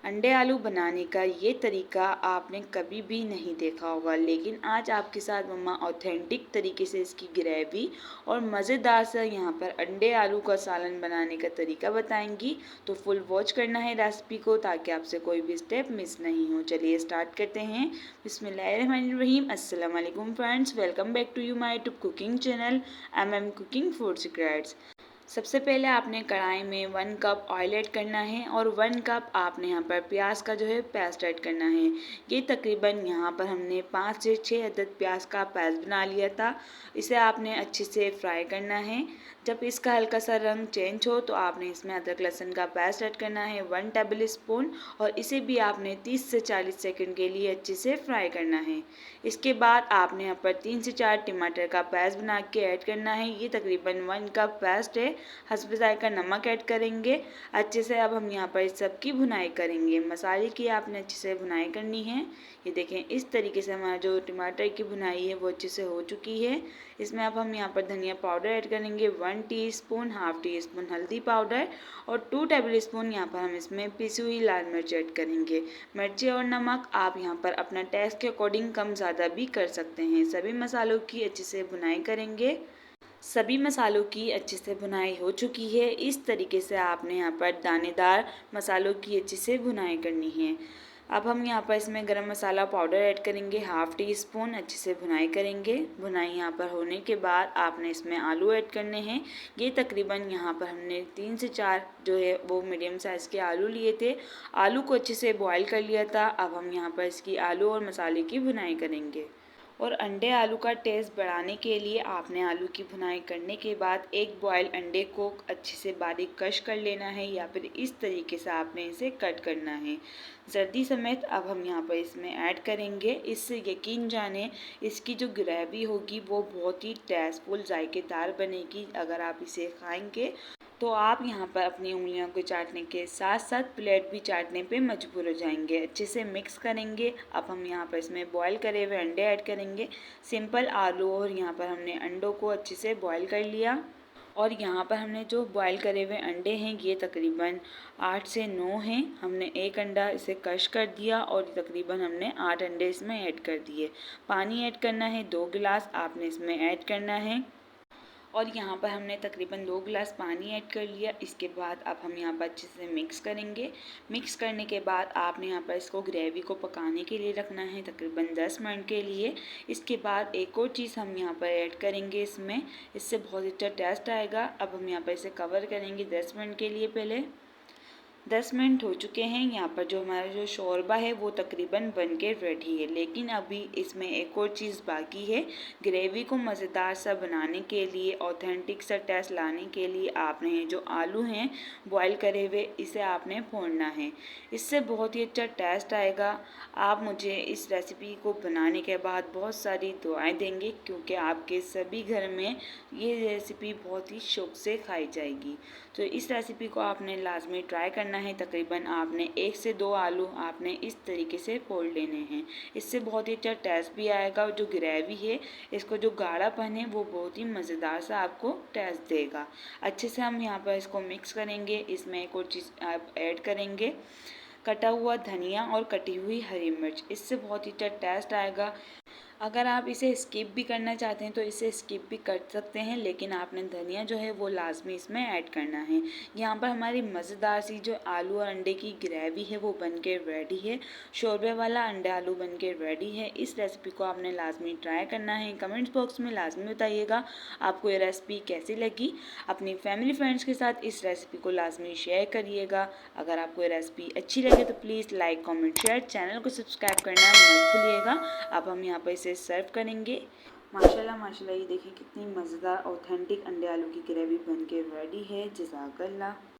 अंडे आलू बनाने का ये तरीका आपने कभी भी नहीं देखा होगा, लेकिन आज आपके साथ मम्मा ऑथेंटिक तरीके से इसकी ग्रेवी और मज़ेदार सा यहाँ पर अंडे आलू का सालन बनाने का तरीका बताएंगी। तो फुल वॉच करना है रेसिपी को ताकि आपसे कोई भी स्टेप मिस नहीं हो। चलिए स्टार्ट करते हैं। बिस्मिल्लाहिर्रहमानिर्रहीम। अस्सलाम वालेकुम friends, welcome back to you my YouTube cooking channel M cooking food secrets. सबसे पहले आपने कढ़ाई में 1 कप ऑयल ऐड करना है और 1 कप आपने यहाँ पर प्याज का जो है पेस्ट ऐड करना है। ये तकरीबन यहाँ पर हमने 5 से 6 अदद प्याज का पेस्ट बना लिया था। इसे आपने अच्छे से फ्राई करना है। जब इसका हल्का सा रंग चेंज हो तो आपने इसमें अदरक लहसुन का पेस्ट ऐड करना है 1 टेबल स्पून, और इसे भी आपने 30 से 40 सेकंड के लिए अच्छे से फ्राई करना है। इसके बाद आपने यहाँ पर 3 से 4 टमाटर का पेस्ट बना के ऐड करना है। ये तकरीबन 1 कप पेस्ट है। हस्ब ज़ायक़ा नमक ऐड करेंगे अच्छे से। अब हम यहाँ पर इस सब की भुनाई करेंगे। मसाले की आपने अच्छे से भुनाई करनी है। ये देखें, इस तरीके से हमारा जो टमाटर की भुनाई है वो अच्छे से हो चुकी है। इसमें अब हम यहाँ पर धनिया पाउडर ऐड करेंगे 1 टीस्पून, हाफ टी स्पून हल्दी पाउडर और 2 टेबल स्पून यहाँ पर हम इसमें पिसी हुई लाल मिर्च ऐड करेंगे। मिर्ची और नमक आप यहाँ पर अपना टेस्ट के अकॉर्डिंग कम ज़्यादा भी कर सकते हैं। सभी मसालों की अच्छे से भुनाई करेंगे। सभी मसालों की अच्छे से भुनाई हो चुकी है। इस तरीके से आपने यहाँ पर दानेदार मसालों की अच्छे से भुनाई करनी है। अब हम यहाँ पर इसमें गरम मसाला पाउडर ऐड करेंगे हाफ टी स्पून, अच्छे से भुनाई करेंगे। भुनाई यहाँ पर होने के बाद आपने इसमें आलू ऐड करने हैं। ये तकरीबन यहाँ पर हमने 3 से 4 जो है वो मीडियम साइज़ के आलू लिए थे। आलू को अच्छे से बॉईल कर लिया था। अब हम यहाँ पर इसकी आलू और मसाले की भुनाई करेंगे। और अंडे आलू का टेस्ट बढ़ाने के लिए आपने आलू की भुनाई करने के बाद एक बॉयल अंडे को अच्छे से बारीक कश कर लेना है, या फिर इस तरीके से आपने इसे कट करना है जर्दी समेत। अब हम यहाँ पर इसमें ऐड करेंगे। इससे यकीन जाने इसकी जो ग्रेवी होगी वो बहुत ही टेस्टफुल जायकेदार बनेगी। अगर आप इसे खाएंगे तो आप यहाँ पर अपनी उंगलियों को चाटने के साथ साथ प्लेट भी चाटने पे मजबूर हो जाएंगे। अच्छे से मिक्स करेंगे। अब हम यहाँ पर इसमें बॉईल करे हुए अंडे ऐड करेंगे। सिंपल आलू और यहाँ पर हमने अंडों को अच्छे से बॉईल कर लिया। और यहाँ पर हमने जो बॉईल करे हुए अंडे हैं ये तकरीबन 8 से 9 हैं। हमने एक अंडा इसे क्रश कर दिया और तकरीबन हमने 8 अंडे इसमें ऐड कर दिए। पानी ऐड करना है 2 गिलास आपने इसमें ऐड करना है। और यहाँ पर हमने तकरीबन 2 गिलास पानी ऐड कर लिया। इसके बाद अब हम यहाँ पर अच्छे से मिक्स करेंगे। मिक्स करने के बाद आपने यहाँ पर इसको ग्रेवी को पकाने के लिए रखना है तकरीबन 10 मिनट के लिए। इसके बाद एक और चीज़ हम यहाँ पर ऐड करेंगे इसमें, इससे बहुत अच्छा टेस्ट आएगा। अब हम यहाँ पर इसे कवर करेंगे 10 मिनट के लिए। पहले 10 मिनट हो चुके हैं। यहाँ पर जो हमारा जो शोरबा है वो तकरीबन बन के रेडी है, लेकिन अभी इसमें एक और चीज़ बाकी है। ग्रेवी को मज़ेदार सा बनाने के लिए, ऑथेंटिक सा टेस्ट लाने के लिए आपने जो आलू हैं बॉईल करे हुए इसे आपने फोड़ना है। इससे बहुत ही अच्छा टेस्ट आएगा। आप मुझे इस रेसिपी को बनाने के बाद बहुत सारी दुआएं देंगे, क्योंकि आपके सभी घर में ये रेसिपी बहुत ही शौक से खाई जाएगी। तो इस रेसिपी को आपने लाजमी ट्राई करना है। तकरीबन आपने 1 से 2 आलू आपने इस तरीके से फोड़ लेने हैं। इससे बहुत ही अच्छा टेस्ट भी आएगा। और जो ग्रेवी है इसको जो गाढ़ापन है वो बहुत ही मज़ेदार सा आपको टेस्ट देगा। अच्छे से हम यहाँ पर इसको मिक्स करेंगे। इसमें एक और चीज़ आप ऐड करेंगे, कटा हुआ धनिया और कटी हुई हरी मिर्च। इससे बहुत ही अच्छा टेस्ट आएगा। अगर आप इसे स्किप भी करना चाहते हैं तो इसे स्किप भी कर सकते हैं, लेकिन आपने धनिया जो है वो लाजमी इसमें ऐड करना है। यहाँ पर हमारी मज़ेदार सी जो आलू और अंडे की ग्रेवी है वो बन के रेडी है। शोरबे वाला अंडे आलू बन के रेडी है। इस रेसिपी को आपने लाजमी ट्राई करना है। कमेंट्स बॉक्स में लाजमी बताइएगा आपको ये रेसिपी कैसी लगी। अपनी फैमिली फ्रेंड्स के साथ इस रेसिपी को लाजमी शेयर करिएगा। अगर आपको ये रेसिपी अच्छी लगे तो please like comment share, channel को सब्सक्राइब करना मत भूलिएगा। अब हम यहाँ पर इसे सर्व करेंगे। माशाल्लाह माशाल्लाह, ये देखिए कितनी मज़ेदार ऑथेंटिक अंडे आलू की ग्रेवी बन के रेडी है। जज़ाकल्लाह।